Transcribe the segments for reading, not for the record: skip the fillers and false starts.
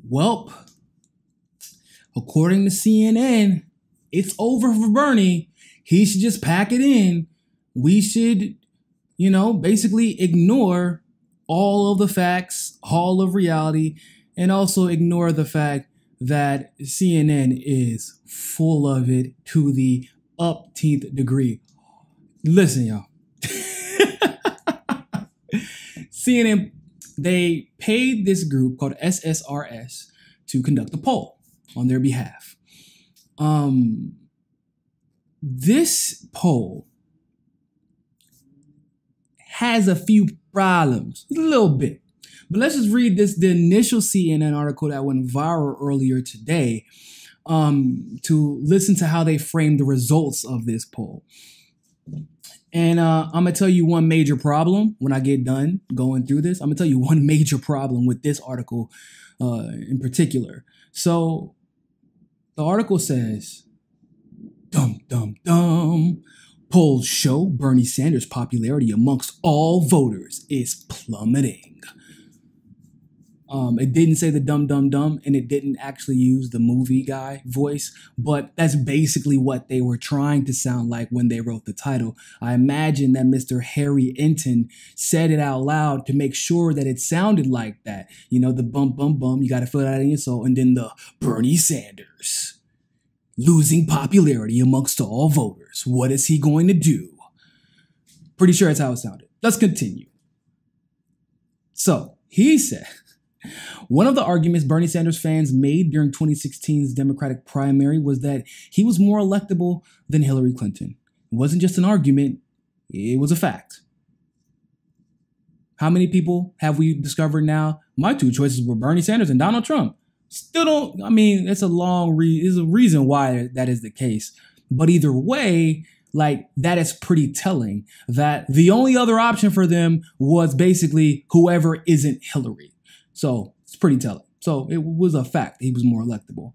Well, according to CNN, it's over for Bernie. He should just pack it in. We should, basically ignore all of the facts, all of reality, and also ignore the fact that CNN is full of it to the upteenth degree. Listen, y'all. CNN, they paid this group called SRSS to conduct a poll on their behalf. This poll has a few problems, a little bit. But let's just read the initial CNN article that went viral earlier today to listen to how they framed the results of this poll. And I'm going to tell you one major problem when I get done going through this. I'm going to tell you one major problem with this article in particular. So the article says, dum, dum, dum. Polls show Bernie Sanders' popularity amongst all voters is plummeting. It didn't say the dum, dum, dum, and it didn't actually use the movie guy voice, but that's basically what they were trying to sound like when they wrote the title. I imagine that Mr. Harry Enton said it out loud to make sure that it sounded like that. The bum, bum, bum, you got to feel that in your soul, and then the Bernie Sanders losing popularity amongst all voters. What is he going to do? Pretty sure that's how it sounded. Let's continue. So he said, one of the arguments Bernie Sanders fans made during 2016's Democratic primary was that he was more electable than Hillary Clinton. It wasn't just an argument, it was a fact. How many people have we discovered now? My two choices were Bernie Sanders and Donald Trump. Still don't, it's a reason why that is the case. But either way, that is pretty telling that the only other option for them was basically whoever isn't Hillary. So it's pretty telling. So it was a fact. He was more electable.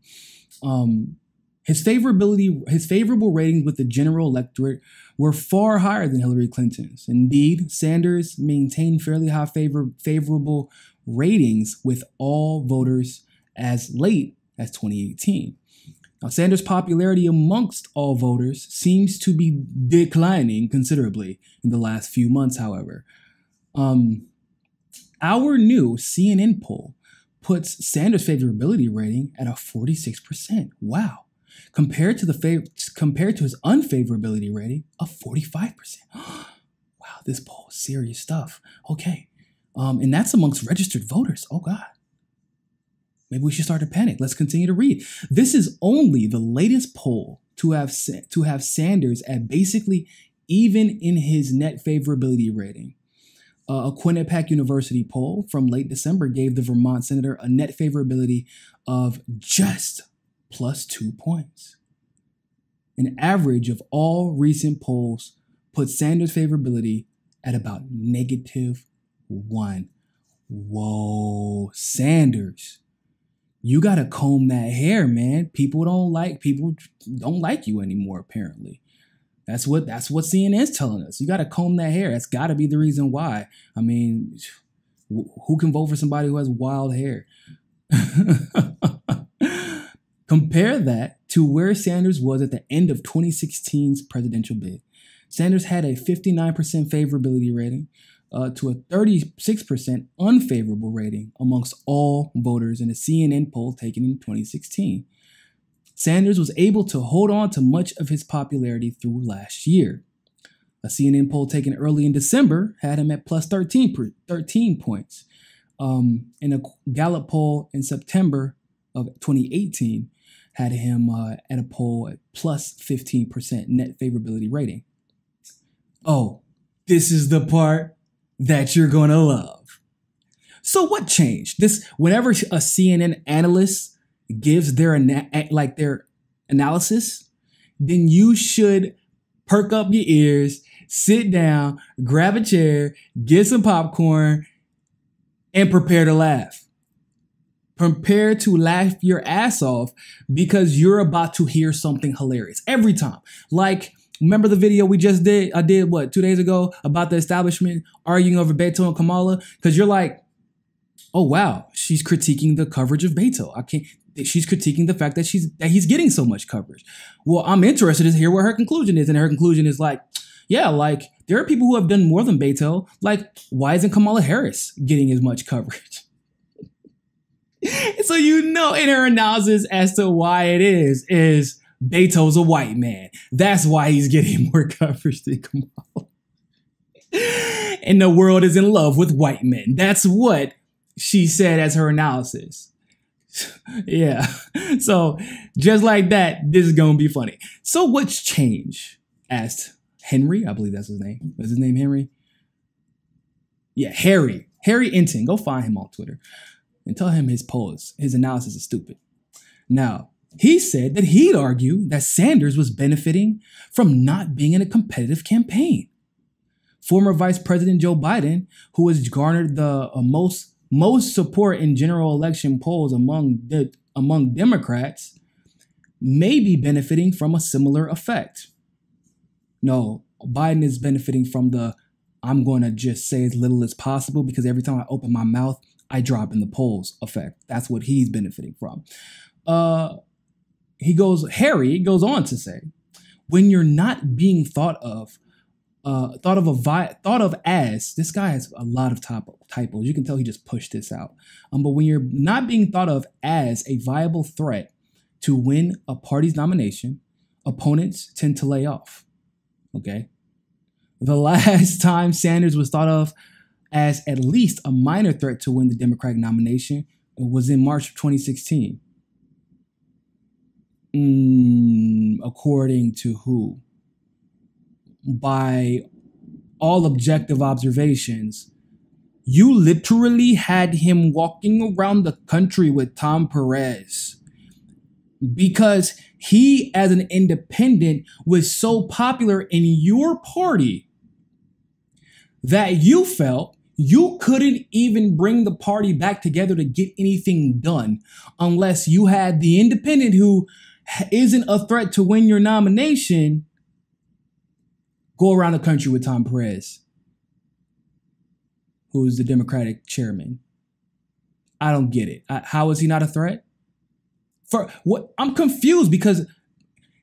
His favorable ratings with the general electorate were far higher than Hillary Clinton's. Indeed, Sanders maintained fairly high favorable ratings with all voters as late as 2018. Now, Sanders' popularity amongst all voters seems to be declining considerably in the last few months, however. Our new CNN poll puts Sanders' favorability rating at a 46%. Wow. Compared to his unfavorability rating of 45%. Wow, this poll is serious stuff. Okay. And that's amongst registered voters. Oh God. Maybe we should start to panic. Let's continue to read. This is only the latest poll to have Sanders at basically even in his net favorability rating. A Quinnipiac University poll from late December gave the Vermont senator a net favorability of just +2 points. An average of all recent polls put Sanders' favorability at about -1. Whoa, Sanders. You got to comb that hair, man. People don't like you anymore, apparently. That's what CNN's telling us. You got to comb that hair. That's got to be the reason why. Who can vote for somebody who has wild hair? Compare that to where Sanders was at the end of 2016's presidential bid. Sanders had a 59% favorability rating to a 36% unfavorable rating amongst all voters in a CNN poll taken in 2016. Sanders was able to hold on to much of his popularity through last year. A CNN poll taken early in December had him at +13 points. And a Gallup poll in September of 2018 had him at a poll at +15% net favorability rating. Oh, this is the part that you're going to love. So what changed? Whenever a CNN analyst gives their analysis, then you should perk up your ears, sit down, grab a chair, get some popcorn, and prepare to laugh. Prepare to laugh your ass off because you're about to hear something hilarious every time. Remember the video we just did? I did 2 days ago about the establishment arguing over Beto and Kamala? Because you're like, Oh wow, she's critiquing the coverage of Beto. She's critiquing the fact that he's getting so much coverage. Well, I'm interested to hear what her conclusion is, and her conclusion is like, yeah, like there are people who have done more than Beto. Like, why isn't Kamala Harris getting as much coverage? So in her analysis as to why it is Beto's a white man. That's why he's getting more coverage than Kamala. And the world is in love with white men. That's what she said as her analysis. Yeah. So just like that, this is going to be funny. So what's changed? Asked Henry. I believe that's his name. Was his name Henry? Yeah, Harry. Harry Enton. Go find him on Twitter and tell him his analysis is stupid. Now, he said that he'd argue that Sanders was benefiting from not being in a competitive campaign. Former Vice President Joe Biden, who has garnered the most support in general election polls among Democrats, may be benefiting from a similar effect. No, Biden is benefiting from the I'm going to just say as little as possible because every time I open my mouth, I drop in the polls effect. That's what he's benefiting from. Harry goes on to say, when you're not being thought of as, this guy has a lot of typos. You can tell he just pushed this out. But when you're not being thought of as a viable threat to win a party's nomination, opponents tend to lay off. Okay. The last time Sanders was thought of as at least a minor threat to win the Democratic nomination was in March of 2016. According to who? By all objective observations, you literally had him walking around the country with Tom Perez because he, as an independent, was so popular in your party that you felt you couldn't even bring the party back together to get anything done unless you had the independent who isn't a threat to win your nomination go around the country with Tom Perez, who is the Democratic chairman. I don't get it. How is he not a threat? For what? I'm confused because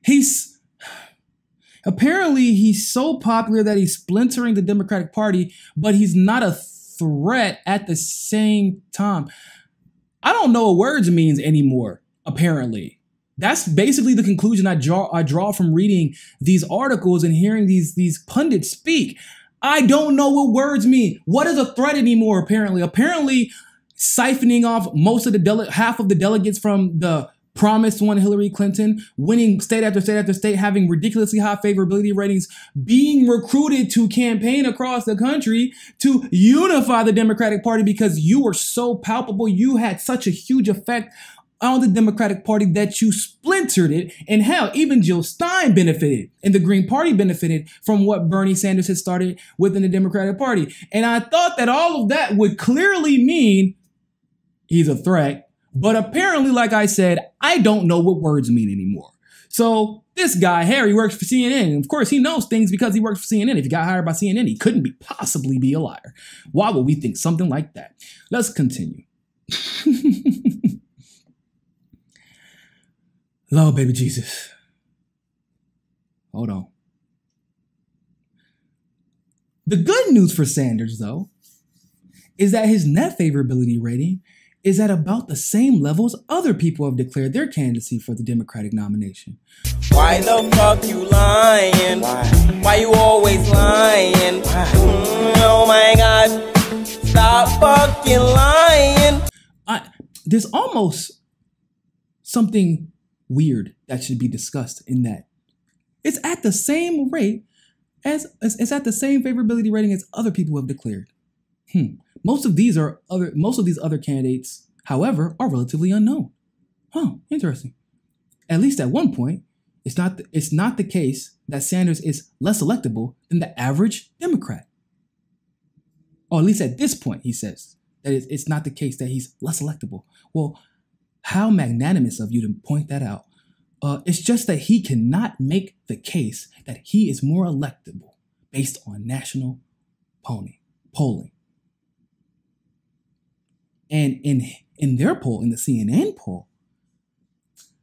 he's so popular that he's splintering the Democratic Party, but he's not a threat at the same time. I don't know what words means anymore, apparently. That's basically the conclusion I draw from reading these articles and hearing these pundits speak. I don't know what words mean. What is a threat anymore, apparently? Apparently, siphoning off half of the delegates from the promised one, Hillary Clinton, winning state after state after state, having ridiculously high favorability ratings, being recruited to campaign across the country to unify the Democratic Party because you were so palpable, you had such a huge effect on the Democratic Party that you splintered it. And hell, even Jill Stein benefited and the Green Party benefited from what Bernie Sanders had started within the Democratic Party. And I thought that all of that would clearly mean he's a threat. But apparently, like I said, I don't know what words mean anymore. So this guy, Harry, works for CNN. And of course, he knows things because he works for CNN. If he got hired by CNN, he couldn't possibly be a liar. Why would we think something like that? Let's continue. Lord, baby Jesus. Hold on. The good news for Sanders, though, is that his net favorability rating is at about the same level as other people have declared their candidacy for the Democratic nomination. Why the fuck you lying? Why you always lying? Oh my God. Stop fucking lying. There's almost something weird that should be discussed in that. It's at the same rate it's at the same favorability rating as other people have declared. Most of these other candidates, however, are relatively unknown. Interesting. At least at one point, it's not the case that Sanders is less electable than the average Democrat. Or at least at this point, he says that it's not the case that he's less electable. Well, how magnanimous of you to point that out. It's just that he cannot make the case that he is more electable based on national polling. And in their poll, in the CNN poll,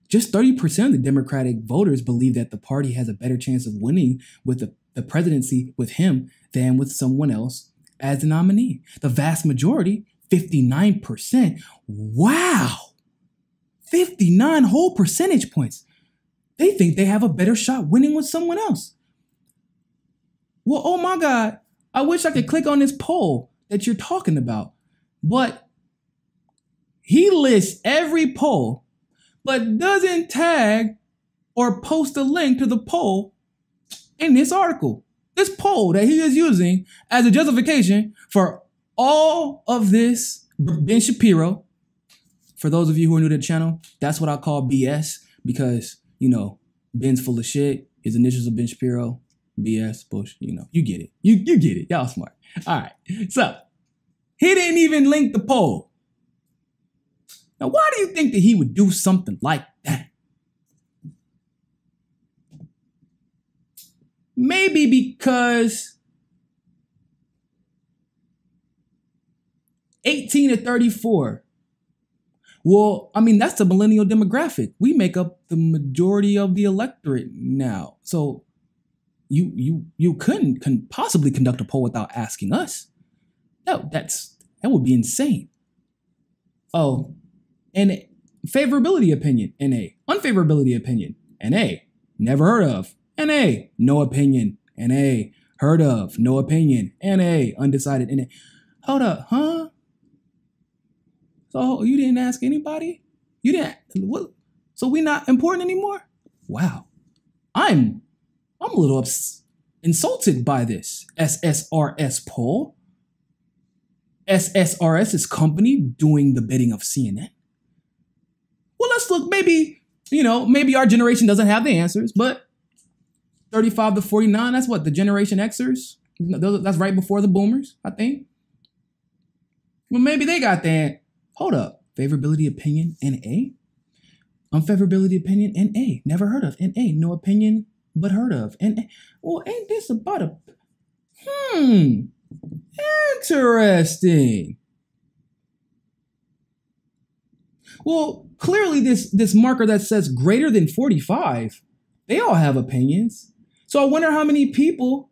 just 30% of the Democratic voters believe that the party has a better chance of winning with the presidency with him than with someone else as the nominee. The vast majority, 59%. Wow. 59 whole percentage points. They think they have a better shot winning with someone else. Well, oh my God, I wish I could click on this poll that you're talking about. But he lists every poll, but doesn't tag or post a link to the poll in this article. This poll that he is using as a justification for all of this Ben Shapiro. For those of you who are new to the channel, that's what I call BS because, you know, Ben's full of shit. His initials are Ben Shapiro, BS, Bush, you know, you get it. You get it. Y'all smart. All right. So he didn't even link the poll. Now, why do you think that he would do something like that? Maybe because 18 to 34. Well, I mean, that's the millennial demographic. We make up the majority of the electorate now. So you couldn't possibly conduct a poll without asking us. No, that would be insane. Oh, and favorability opinion, NA. Unfavorability opinion, NA. Never heard of. NA. No opinion, NA. Heard of. No opinion, NA. Undecided, NA. Hold up, huh? So you didn't ask anybody? You didn't, what? So we not important anymore? Wow. I'm a little insulted by this SSRS poll. SSRS is company doing the bidding of CNN. Well, let's look, maybe our generation doesn't have the answers, but 35 to 49, that's what, the Generation Xers? That's right before the boomers, I think. Well, maybe they got that. Hold up. Favorability opinion, NA? Unfavorability opinion, NA. Never heard of. NA. No opinion, but heard of. NA. Well, ain't this about a... Interesting. Well, clearly this marker that says greater than 45, they all have opinions. So I wonder how many people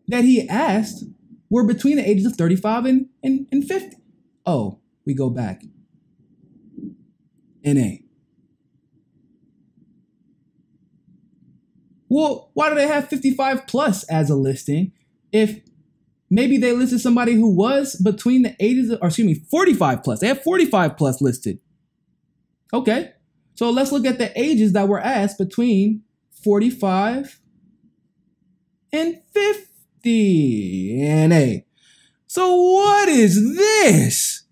that he asked were between the ages of 35 and 50. Oh, we go back. NA. Well, why do they have 55 plus as a listing if maybe they listed somebody who was between the ages of, 45 plus. They have 45 plus listed. Okay. So let's look at the ages that were asked between 45 and 50. NA. So what is this?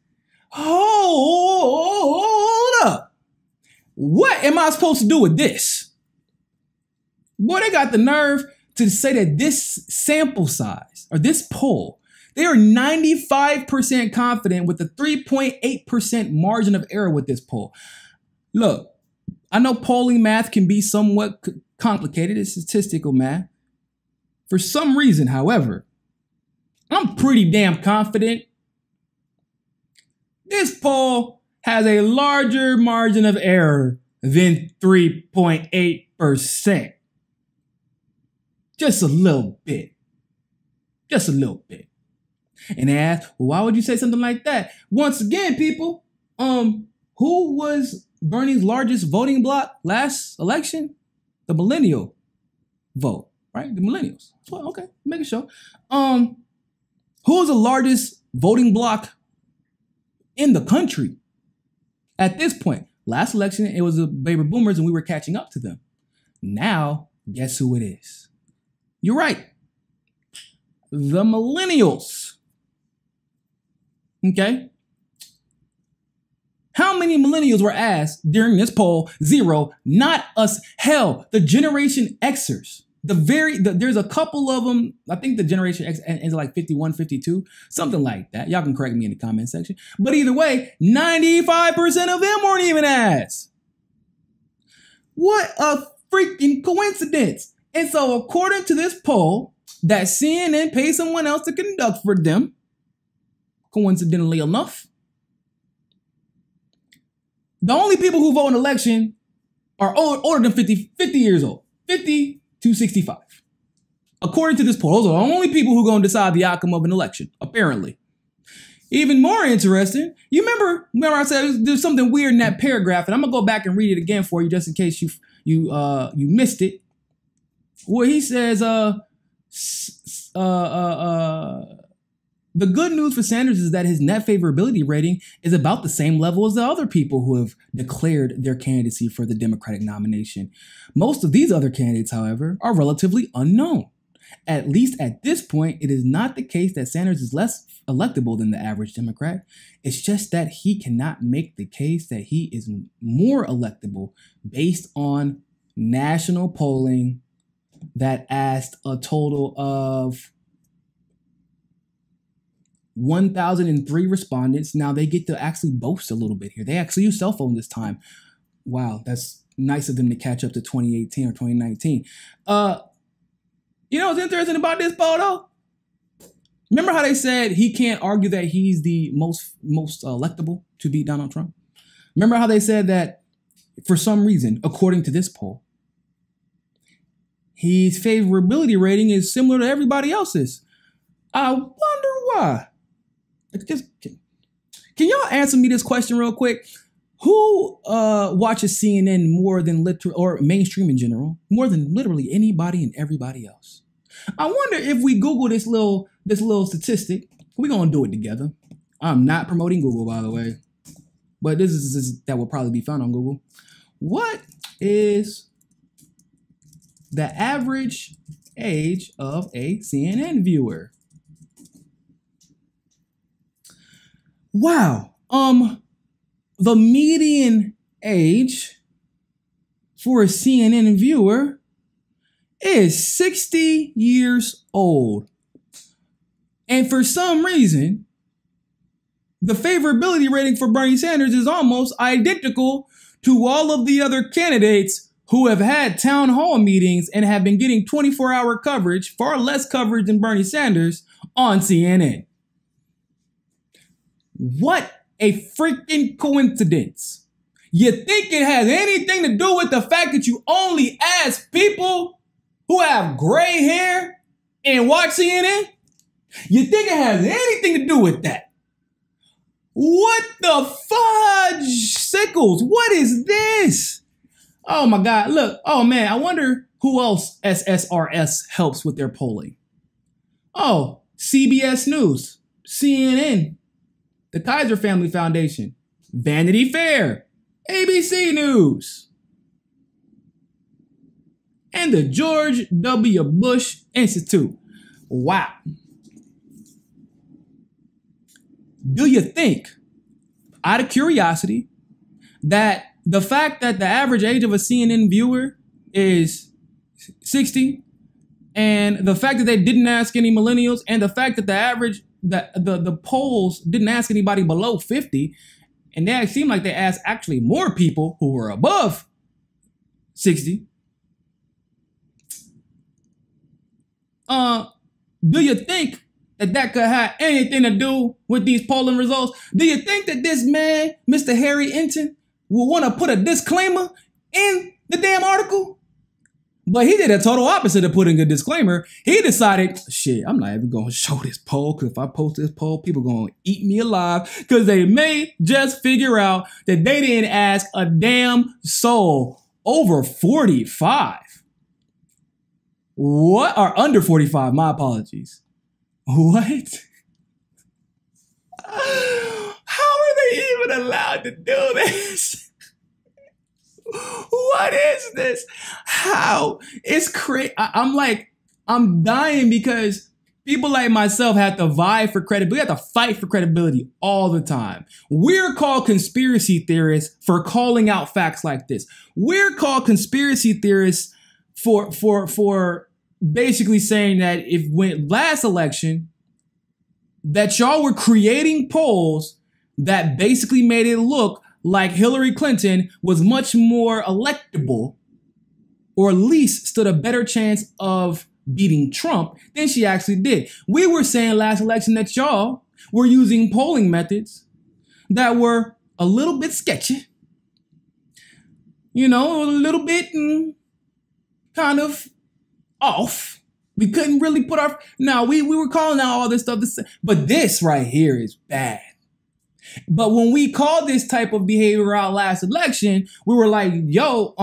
Hold up. What am I supposed to do with this? Boy, they got the nerve to say that this sample size or this poll, they are 95% confident with a 3.8% margin of error with this poll. Look, I know polling math can be somewhat complicated. It's statistical math. For some reason, however, I'm pretty damn confident this poll has a larger margin of error than 3.8%. Just a little bit. Just a little bit. And they ask, well, why would you say something like that? Once again, people, who was Bernie's largest voting bloc last election? The millennial vote, right? The millennials. Well, okay, make it show. Who was the largest voting bloc in the country at this point? Last election, it was the baby boomers and we were catching up to them. Now, guess who it is? You're right. The millennials. Okay. How many millennials were asked during this poll? 0. Not us. Hell, the Generation Xers. There's a couple of them. I think the Generation X ends like 51, 52, something like that. Y'all can correct me in the comment section. But either way, 95% of them weren't even asked. What a freaking coincidence. And so according to this poll that CNN paid someone else to conduct for them, coincidentally enough, The only people who vote in election are older than 50 years old, 50 to 65. According to this poll, those are the only people who are going to decide the outcome of an election, apparently. Even more interesting, you remember I said there's something weird in that paragraph, and I'm going to go back and read it again for you just in case you missed it. Where he says, the good news for Sanders is that his net favorability rating is about the same level as the other people who have declared their candidacy for the Democratic nomination. Most of these other candidates, however, are relatively unknown. At least at this point, it is not the case that Sanders is less electable than the average Democrat. It's just that he cannot make the case that he is more electable based on national polling that asked a total of 1,003 respondents. Now they get to actually boast a little bit here. They actually use cell phone this time. Wow, that's nice of them to catch up to 2018 or 2019. You know what's interesting about this poll though? Remember how they said he can't argue that he's the most electable to beat Donald Trump? Remember how they said that for some reason, according to this poll, his favorability rating is similar to everybody else's. I wonder why. Can y'all answer me this question real quick? Who watches CNN more than or mainstream in general, more than literally anybody and everybody else? I wonder if we Google this little statistic, we're gonna do it together. I'm not promoting Google, by the way, but this is that will probably be found on Google. What is the average age of a CNN viewer? Wow. The median age for a CNN viewer is 60 years old. And for some reason, the favorability rating for Bernie Sanders is almost identical to all of the other candidates who have had town hall meetings and have been getting 24-hour coverage, far less coverage than Bernie Sanders, on CNN. What a freaking coincidence. You think it has anything to do with the fact that you only ask people who have gray hair and watch CNN? You think it has anything to do with that? What the fudge sickles? What is this? Oh my God, look, oh man, I wonder who else SRSS helps with their polling. Oh, CBS News, CNN, the Kaiser Family Foundation, Vanity Fair, ABC News, and the George W. Bush Institute. Wow. Do you think, out of curiosity, that the fact that the average age of a CNN viewer is 60, and the fact that they didn't ask any millennials, and the fact that the polls didn't ask anybody below 50, and they seem like they asked actually more people who were above 60. Do you think that could have anything to do with these polling results? Do you think that this man, Mr. Harry Enton, will want to put a disclaimer in the damn article? But he did a total opposite of putting a disclaimer. He decided, shit, I'm not even going to show this poll, because if I post this poll, people going to eat me alive, because they may just figure out that they didn't ask a damn soul over 45. What? Or under 45, my apologies. What? How are they even allowed to do this? What is this? How? It's crazy. I'm dying because people like myself have to vie for credibility. We have to fight for credibility all the time. We're called conspiracy theorists for calling out facts like this. We're called conspiracy theorists for basically saying that if when last election that y'all were creating polls that basically made it look like Hillary Clinton was much more electable, or at least stood a better chance of beating Trump than she actually did. We were saying last election that y'all were using polling methods that were a little bit sketchy, you know, a little bit kind of off. We couldn't really put our, now we were calling out all this stuff, but this right here is bad. But when we called this type of behavior out last election, we were like, yo,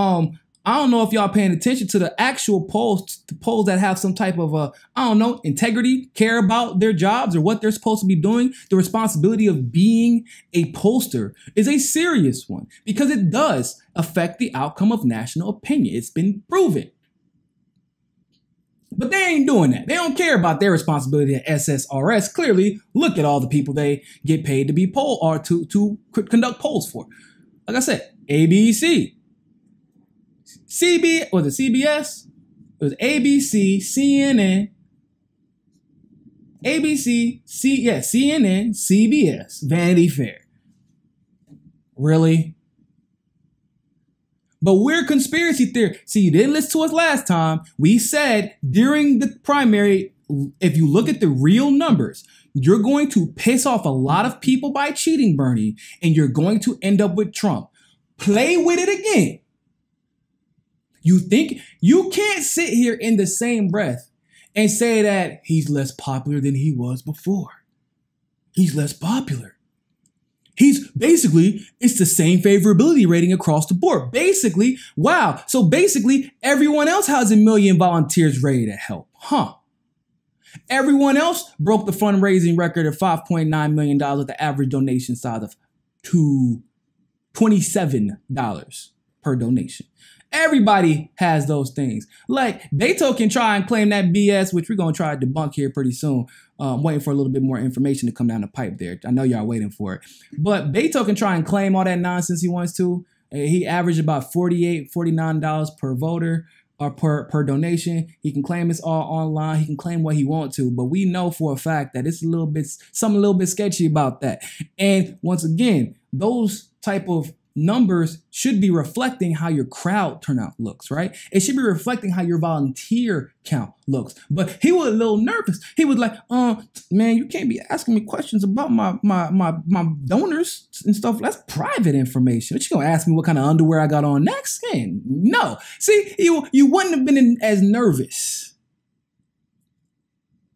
I don't know if y'all paying attention to the actual polls, the polls that have some type of, I don't know, integrity, care about their jobs or what they're supposed to be doing. The responsibility of being a pollster is a serious one because it does affect the outcome of national opinion. It's been proven. But they ain't doing that. They don't care about their responsibility at SRSS. Clearly, look at all the people they get paid to be poll or to conduct polls for. Like I said, ABC. Was it CBS? It was ABC, CNN, CNN, CBS, Vanity Fair. Really? But we're conspiracy theory. See, you didn't listen to us last time. We said during the primary, if you look at the real numbers, you're going to piss off a lot of people by cheating, Bernie, and you're going to end up with Trump. Play with it again. You think you can't sit here in the same breath and say that he's less popular than he was before. He's less popular. He's basically, it's the same favorability rating across the board. Basically, wow. So basically, everyone else has 1 million volunteers ready to help, huh? Everyone else broke the fundraising record of $5.9 million with the average donation size of $27 per donation. Everybody has those things. Like, Beto can try and claim that BS, which we're going to try to debunk here pretty soon. Waiting for a little bit more information to come down the pipe there. I know y'all waiting for it. But Beto can try and claim all that nonsense he wants to. He averaged about $48, $49 per voter or per donation. He can claim it's all online. He can claim what he wants to. But we know for a fact that it's something a little bit sketchy about that. And once again, those type of numbers should be reflecting how your crowd turnout looks, right? It should be reflecting how your volunteer count looks. But he was a little nervous. He was like, man, you can't be asking me questions about my donors and stuff. That's private information. What you gonna ask me what kind of underwear I got on next? Man, no. See, you wouldn't have been as nervous.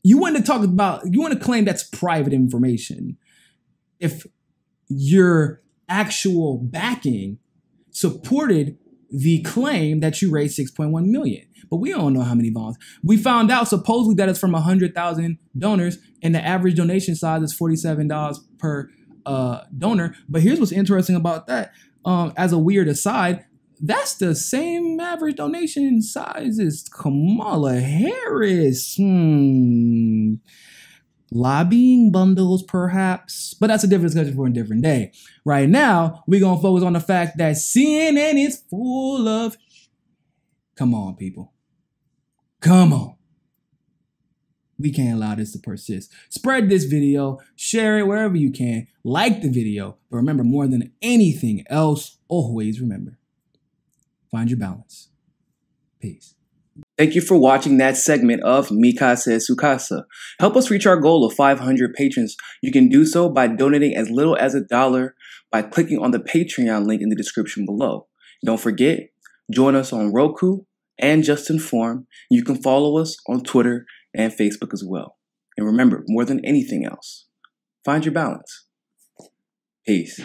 You wouldn't have claimed that's private information if your actual backing supported the claim that you raised 6.1 million. But we don't know how many volunteers. We found out supposedly that it's from 100,000 donors and the average donation size is $47 per donor. But here's what's interesting about that. As a weird aside, that's the same average donation size as Kamala Harris. Lobbying bundles, perhaps, but that's a different discussion for a different day. Right now, we're going to focus on the fact that CNN is full of... Come on, people. Come on. We can't allow this to persist. Spread this video, share it wherever you can, like the video, but remember, more than anything else, always remember, find your balance. Peace. Thank you for watching that segment of Mi Casa es Su Casa. Help us reach our goal of 500 patrons. You can do so by donating as little as $1 by clicking on the Patreon link in the description below. Don't forget, join us on Roku and JustNForm. You can follow us on Twitter and Facebook as well. And remember, more than anything else, find your balance. Peace.